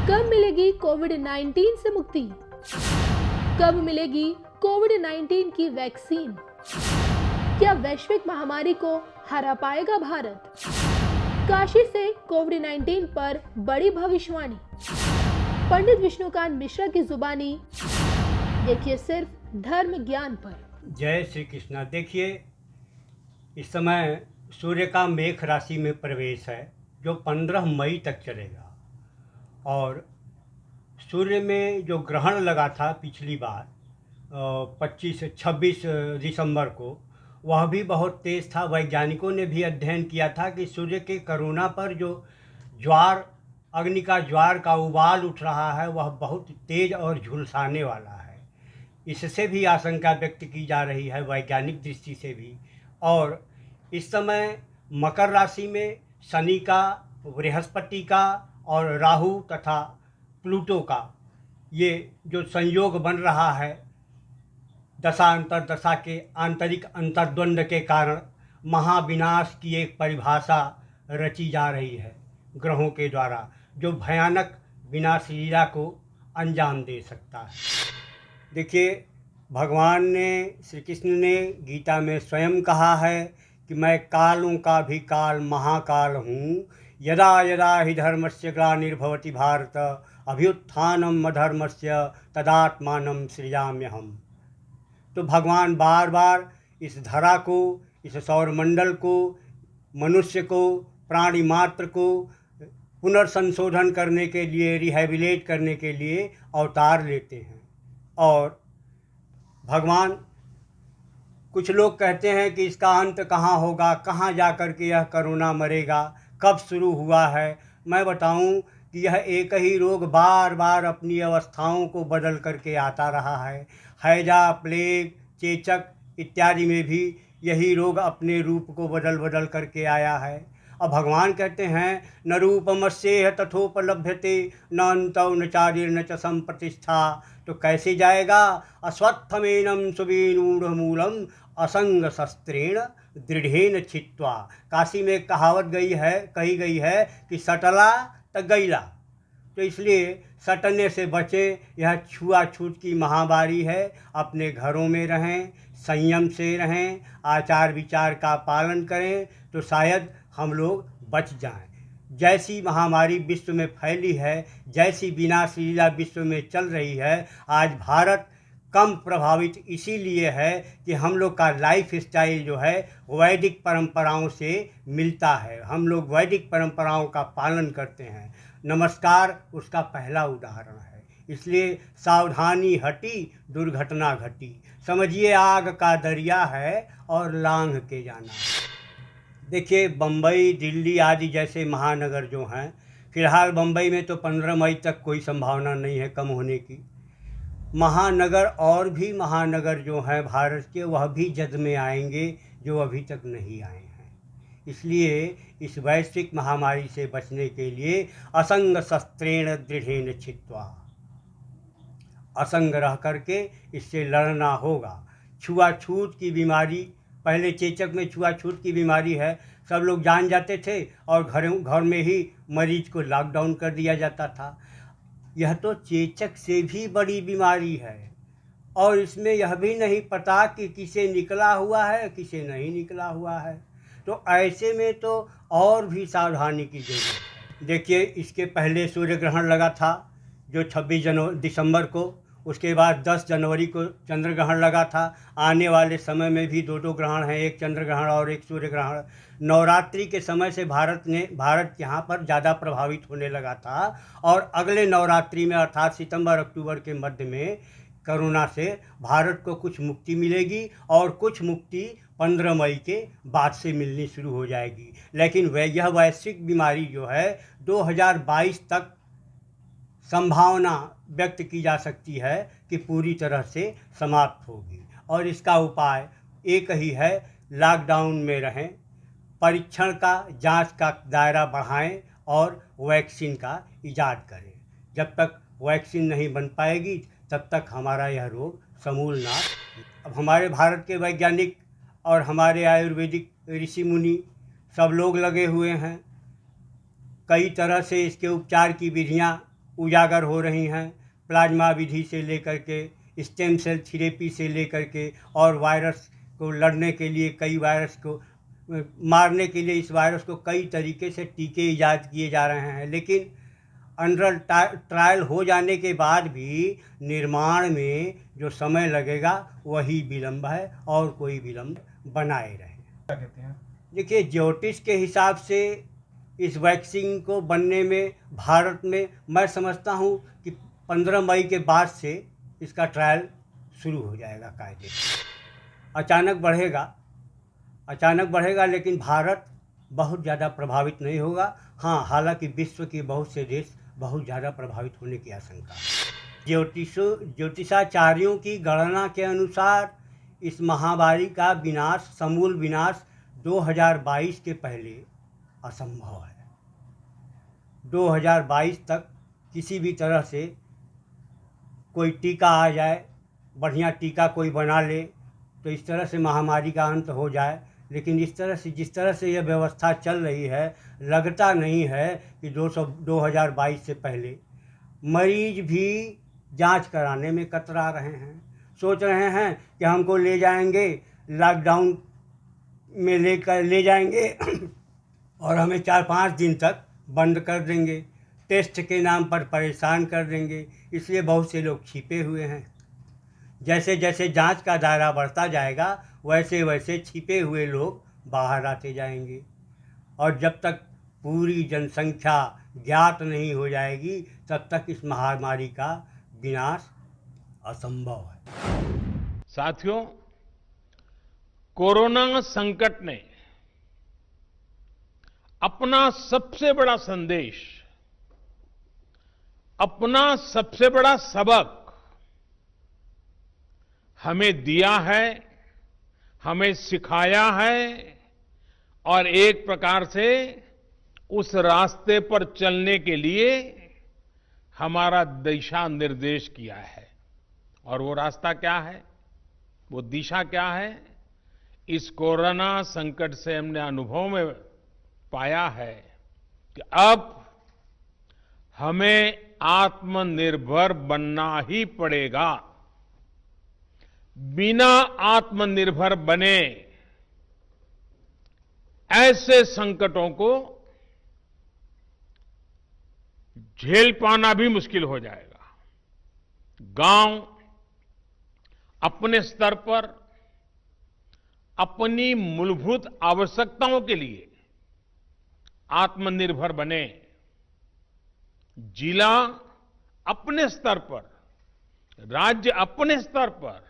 कब मिलेगी कोविड 19 से मुक्ति? कब मिलेगी कोविड 19 की वैक्सीन? क्या वैश्विक महामारी को हरा पाएगा भारत? काशी से कोविड 19 पर बड़ी भविष्यवाणी। पंडित विष्णुकांत मिश्रा की जुबानी। देखिए सिर्फ धर्म ज्ञान पर। जय श्री कृष्णा। देखिए, इस समय सूर्य का मेष राशि में प्रवेश है जो 15 मई तक चलेगा। और सूर्य में जो ग्रहण लगा था पिछली बार 26 दिसंबर को, वह भी बहुत तेज़ था। वैज्ञानिकों ने भी अध्ययन किया था कि सूर्य के करोना पर जो ज्वार, अग्नि का ज्वार का उबाल उठ रहा है, वह बहुत तेज़ और झुलसाने वाला है। इससे भी आशंका व्यक्त की जा रही है वैज्ञानिक दृष्टि से भी। और इस समय मकर राशि में शनि का, बृहस्पति का और राहु तथा प्लूटो का ये जो संयोग बन रहा है, दशा अंतरदशा के आंतरिक अंतर्द्वंद के कारण महाविनाश की एक परिभाषा रची जा रही है ग्रहों के द्वारा, जो भयानक विनाश लीला को अंजाम दे सकता है। देखिए, भगवान ने, श्री कृष्ण ने गीता में स्वयं कहा है कि मैं कालों का भी काल महाकाल हूँ। यदा यदा हि धर्मस्य ग्लानिर्भवति भारत अभ्युत्थानम अधर्मस्य तदात्मानं सृजाम्यहम्। तो भगवान बार बार इस धरा को, इस सौरमंडल को, मनुष्य को, प्राणी मात्र को पुनर्संशोधन करने के लिए, रिहेबिलेट करने के लिए अवतार लेते हैं। और भगवान, कुछ लोग कहते हैं कि इसका अंत कहाँ होगा, कहाँ जा कर के यह कोरोना मरेगा, कब शुरू हुआ है। मैं बताऊं कि यह एक ही रोग बार बार अपनी अवस्थाओं को बदल करके आता रहा है। हैजा, प्लेग, चेचक इत्यादि में भी यही रोग अपने रूप को बदल बदल करके आया है। और भगवान कहते हैं न रूपमस्येह तथोपलभ्यते न अंतौ न चादिर्न च संप्रतिष्ठा। तो कैसे जाएगा? अश्वत्थमेनं सुविरूढ़मूलम असंग शस्त्रेण दृढ़ेन छित्त्वा। काशी में कही गई है कि सटला त गैला। तो इसलिए सटने से बचें। यह छुआछूत की महामारी है। अपने घरों में रहें, संयम से रहें, आचार विचार का पालन करें, तो शायद हम लोग बच जाएं। जैसी महामारी विश्व में फैली है, जैसी विनाश लीला विश्व में चल रही है, आज भारत कम प्रभावित इसीलिए है कि हम लोग का लाइफ स्टाइल जो है वैदिक परंपराओं से मिलता है। हम लोग वैदिक परंपराओं का पालन करते हैं। नमस्कार उसका पहला उदाहरण है। इसलिए सावधानी हटी, दुर्घटना घटी। समझिए आग का दरिया है और लांघ के जाना है। देखिए, बम्बई, दिल्ली आदि जैसे महानगर जो हैं, फिलहाल बम्बई में तो 15 मई तक कोई संभावना नहीं है कम होने की। महानगर और भी महानगर जो हैं भारत के, वह भी जद में आएंगे जो अभी तक नहीं आए हैं। इसलिए इस वैश्विक महामारी से बचने के लिए असंग शस्त्रेण दृढ़ेन छित्त्वा, असंग रह करके इससे लड़ना होगा। छुआछूत की बीमारी, पहले चेचक में छुआछूत की बीमारी है, सब लोग जान जाते थे और घर में ही मरीज को लॉकडाउन कर दिया जाता था। यह तो चेचक से भी बड़ी बीमारी है और इसमें यह भी नहीं पता कि किसे निकला हुआ है, किसे नहीं निकला हुआ है। तो ऐसे में तो और भी सावधानी की जरूरत है। देखिए, इसके पहले सूर्य ग्रहण लगा था जो 26 दिसंबर को, उसके बाद 10 जनवरी को चंद्र ग्रहण लगा था। आने वाले समय में भी दो ग्रहण हैं, एक चंद्र ग्रहण और एक सूर्य ग्रहण। नवरात्रि के समय से भारत यहाँ पर ज़्यादा प्रभावित होने लगा था और अगले नवरात्रि में अर्थात सितंबर अक्टूबर के मध्य में कोरोना से भारत को कुछ मुक्ति मिलेगी और कुछ मुक्ति 15 मई के बाद से मिलनी शुरू हो जाएगी। लेकिन यह वैश्विक बीमारी जो है 2022 तक संभावना व्यक्त की जा सकती है कि पूरी तरह से समाप्त होगी। और इसका उपाय एक ही है, लॉकडाउन में रहें, परीक्षण का, जांच का दायरा बढ़ाएं और वैक्सीन का इजाद करें। जब तक वैक्सीन नहीं बन पाएगी तब तक हमारा यह रोग समूल नाश। अब हमारे भारत के वैज्ञानिक और हमारे आयुर्वेदिक ऋषि मुनि सब लोग लगे हुए हैं। कई तरह से इसके उपचार की विधियां उजागर हो रही हैं। प्लाज्मा विधि से लेकर के स्टेम सेल थेरेपी से लेकर के और वायरस को लड़ने के लिए कई वायरस को मारने के लिए इस वायरस को कई तरीके से टीके ईजाद किए जा रहे हैं, लेकिन अंडर ट्रायल हो जाने के बाद भी निर्माण में जो समय लगेगा वही विलंब है और कोई विलंब बनाए रहे। क्या कहते हैं? देखिए, ज्योतिष के हिसाब से इस वैक्सीन को बनने में भारत में मैं समझता हूँ कि 15 मई के बाद से इसका ट्रायल शुरू हो जाएगा कायदे से। अचानक बढ़ेगा लेकिन भारत बहुत ज़्यादा प्रभावित नहीं होगा। हाँ, हालांकि विश्व के बहुत से देश बहुत ज़्यादा प्रभावित होने की आशंका है। ज्योतिषाचार्यों की गणना के अनुसार इस महामारी का विनाश, समूल विनाश 2022 के पहले असंभव है। 2022 तक किसी भी तरह से कोई टीका आ जाए, बढ़िया टीका कोई बना ले तो इस तरह से महामारी का अंत हो जाए, लेकिन जिस तरह से यह व्यवस्था चल रही है, लगता नहीं है कि 2022 से पहले मरीज भी जांच कराने में कतरा रहे हैं। सोच रहे हैं कि हमको ले जाएंगे, लॉकडाउन में ले जाएंगे और हमें 4-5 दिन तक बंद कर देंगे, टेस्ट के नाम पर परेशान कर देंगे। इसलिए बहुत से लोग छिपे हुए हैं। जैसे जैसे जांच का दायरा बढ़ता जाएगा वैसे वैसे छिपे हुए लोग बाहर आते जाएंगे, और जब तक पूरी जनसंख्या ज्ञात नहीं हो जाएगी तब तक इस महामारी का विनाश असंभव है। साथियों, कोरोना संकट ने अपना सबसे बड़ा संदेश, अपना सबसे बड़ा सबक हमें दिया है, हमें सिखाया है और एक प्रकार से उस रास्ते पर चलने के लिए हमारा दिशा निर्देश किया है। और वो रास्ता क्या है, वो दिशा क्या है? इस कोरोना संकट से हमने अनुभव में पाया है कि अब हमें आत्मनिर्भर बनना ही पड़ेगा। बिना आत्मनिर्भर बने ऐसे संकटों को झेल पाना भी मुश्किल हो जाएगा। गांव अपने स्तर पर अपनी मूलभूत आवश्यकताओं के लिए आत्मनिर्भर बने, जिला अपने स्तर पर, राज्य अपने स्तर पर,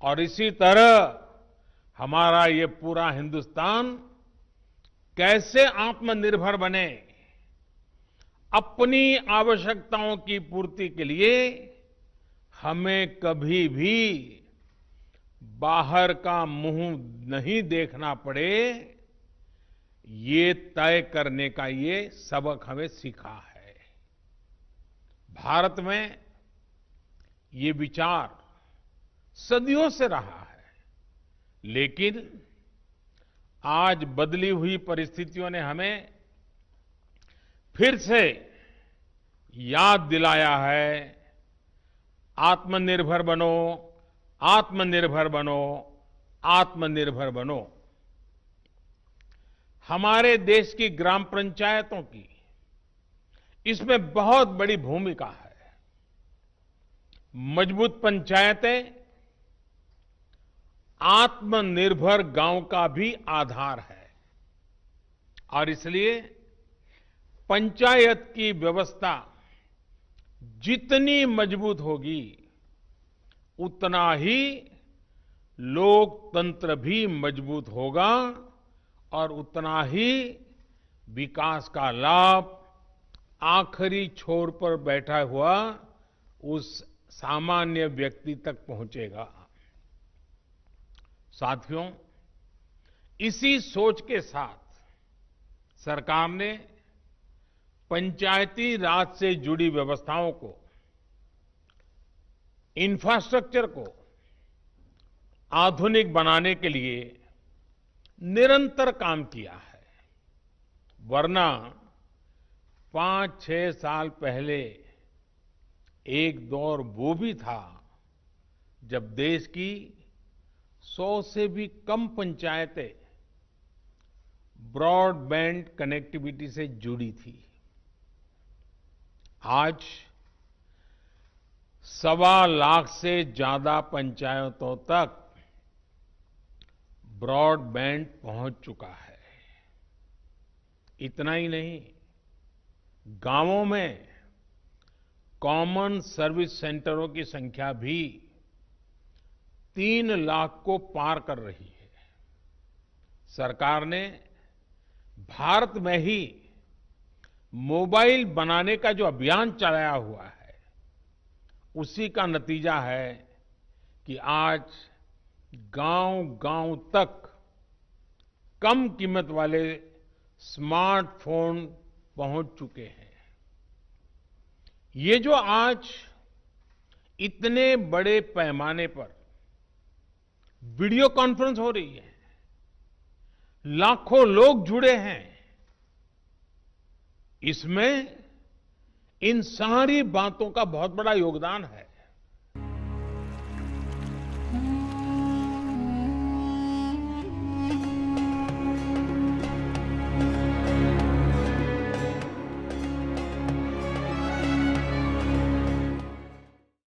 और इसी तरह हमारा ये पूरा हिंदुस्तान कैसे आत्मनिर्भर बने, अपनी आवश्यकताओं की पूर्ति के लिए हमें कभी भी बाहर का मुंह नहीं देखना पड़े, ये तय करने का ये सबक हमें सीखा है। भारत में ये विचार सदियों से रहा है, लेकिन आज बदली हुई परिस्थितियों ने हमें फिर से याद दिलाया है, आत्मनिर्भर बनो, आत्मनिर्भर बनो, आत्मनिर्भर बनो। हमारे देश की ग्राम पंचायतों की इसमें बहुत बड़ी भूमिका है। मजबूत पंचायतें आत्मनिर्भर गांव का भी आधार है, और इसलिए पंचायत की व्यवस्था जितनी मजबूत होगी उतना ही लोकतंत्र भी मजबूत होगा और उतना ही विकास का लाभ आखिरी छोर पर बैठा हुआ उस सामान्य व्यक्ति तक पहुंचेगा। साथियों, इसी सोच के साथ सरकार ने पंचायती राज से जुड़ी व्यवस्थाओं को, इंफ्रास्ट्रक्चर को आधुनिक बनाने के लिए निरंतर काम किया है। वरना 5-6 साल पहले एक दौर वो भी था जब देश की 100 से भी कम पंचायतें ब्रॉडबैंड कनेक्टिविटी से जुड़ी थी। आज 1.25 लाख से ज्यादा पंचायतों तक ब्रॉडबैंड पहुंच चुका है। इतना ही नहीं, गांवों में कॉमन सर्विस सेंटरों की संख्या भी 3 लाख को पार कर रही है। सरकार ने भारत में ही मोबाइल बनाने का जो अभियान चलाया हुआ है, उसी का नतीजा है कि आज गांव-गांव तक कम कीमत वाले स्मार्टफोन पहुंच चुके हैं। ये जो आज इतने बड़े पैमाने पर वीडियो कॉन्फ्रेंस हो रही है, लाखों लोग जुड़े हैं, इसमें इन सारी बातों का बहुत बड़ा योगदान है।